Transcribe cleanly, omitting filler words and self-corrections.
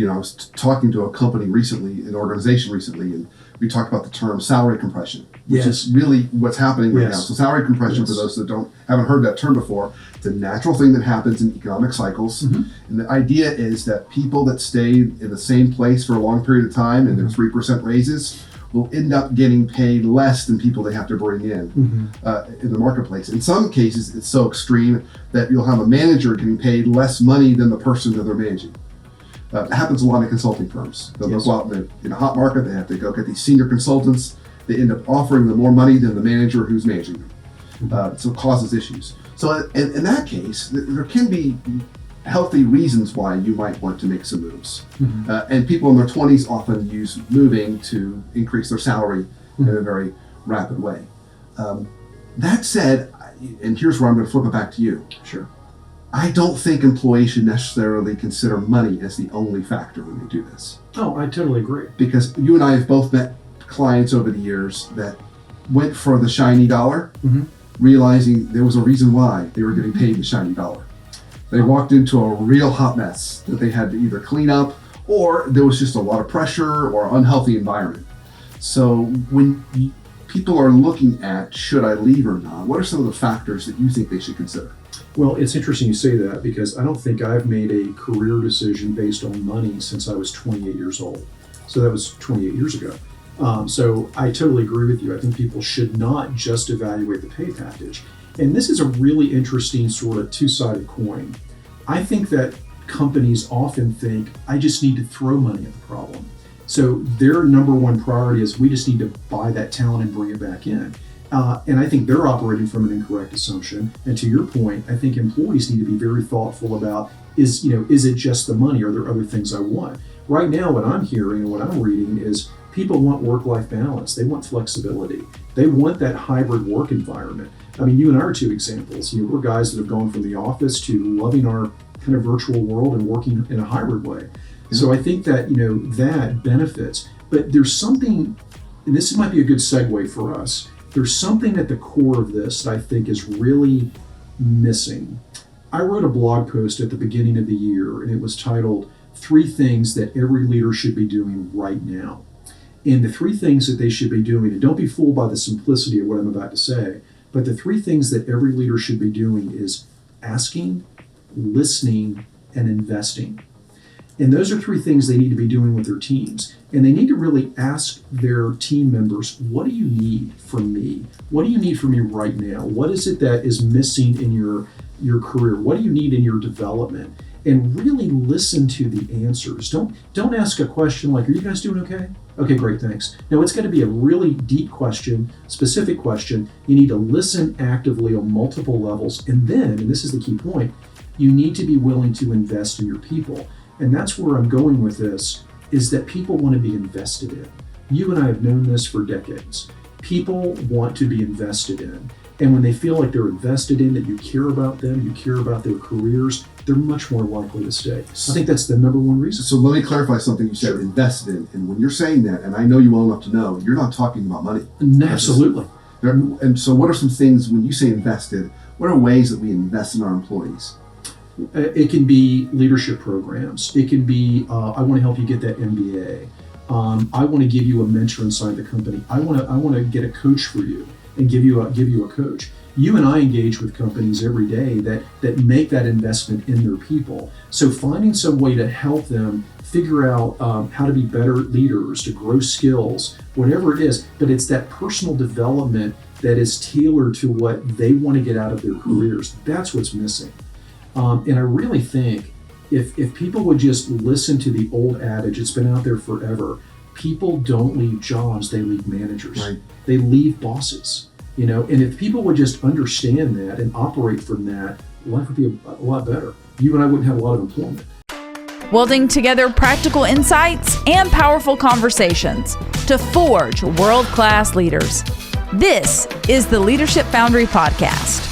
I was talking to a company recently, an organization recently, and we talked about the term salary compression, which is really what's happening right now. So salary compression, for those that haven't heard that term before, it's a natural thing that happens in economic cycles. And the idea is that people that stay in the same place for a long period of time and their 3% raises will end up getting paid less than people they have to bring in the marketplace. In some cases, it's so extreme that you'll have a manager getting paid less money than the person that they're managing. It happens a lot in consulting firms. They'll go out in a hot market, they have to go get these senior consultants. They end up offering them more money than the manager who's managing them. So it causes issues. So in that case, there can be healthy reasons why you might want to make some moves. And people in their 20s often use moving to increase their salary in a very rapid way. That said, and here's where I'm going to flip it back to you. Sure. I don't think employees should necessarily consider money as the only factor when they do this. Oh, I totally agree. Because you and I have both met clients over the years that went for the shiny dollar, realizing there was a reason why they were getting paid the shiny dollar. They walked into a real hot mess that they had to either clean up, or there was just a lot of pressure or unhealthy environment. So when people are looking at, should I leave or not, what are some of the factors that you think they should consider? Well, it's interesting you say that, because I don't think I've made a career decision based on money since I was 28 years old. So that was 28 years ago. So I totally agree with you. I think people should not just evaluate the pay package. And this is a really interesting sort of two-sided coin. I think that companies often think, I just need to throw money at the problem. So their number one priority is, we just need to buy that talent and bring it back in. And I think they're operating from an incorrect assumption. And to your point, I think employees need to be very thoughtful about, is it just the money? Are there other things I want? Right now, what I'm hearing and what I'm reading is people want work-life balance. They want flexibility. They want that hybrid work environment. I mean, you and I are two examples. We're guys that have gone from the office to loving our kind of virtual world and working in a hybrid way. So I think that, that benefits. But there's something, and this might be a good segue for us, there's something at the core of this that I think is really missing. I wrote a blog post at the beginning of the year, and it was titled, 3 Things That Every Leader Should Be Doing Right Now. And the 3 things that they should be doing, and don't be fooled by the simplicity of what I'm about to say, but the 3 things that every leader should be doing is asking, listening, and investing. And those are 3 things they need to be doing with their teams. And they need to really ask their team members, what do you need from me? What do you need from me right now? What is it that is missing in your career? What do you need in your development? And really listen to the answers. Don't ask a question like, are you guys doing okay? Okay, great, thanks. No, it's going to be a really deep question, specific question. You need to listen actively on multiple levels. And then, and this is the key point, you need to be willing to invest in your people. And that's where I'm going with this, is that people want to be invested in. You and I have known this for decades. People want to be invested in. And when they feel like they're invested in, that you care about them, you care about their careers, they're much more likely to stay. I think that's the number one reason. So let me clarify something you said, invested in. And when you're saying that, and I know you well enough to know, you're not talking about money. Absolutely. And so what are some things, when you say invested, what are ways that we invest in our employees? It can be leadership programs. It can be, I want to help you get that MBA. I want to give you a mentor inside the company. I want to get a coach for you and give you a coach. You and I engage with companies every day that make that investment in their people. So finding some way to help them figure out how to be better leaders, to grow skills, whatever it is, but it's that personal development that is tailored to what they want to get out of their careers. That's what's missing. And I really think if people would just listen to the old adage, it's been out there forever, people don't leave jobs, they leave managers. Right. They leave bosses. And if people would just understand that and operate from that, life would be a lot better. You and I wouldn't have a lot of employment. Welding together practical insights and powerful conversations to forge world-class leaders. This is the Leadership Foundry Podcast.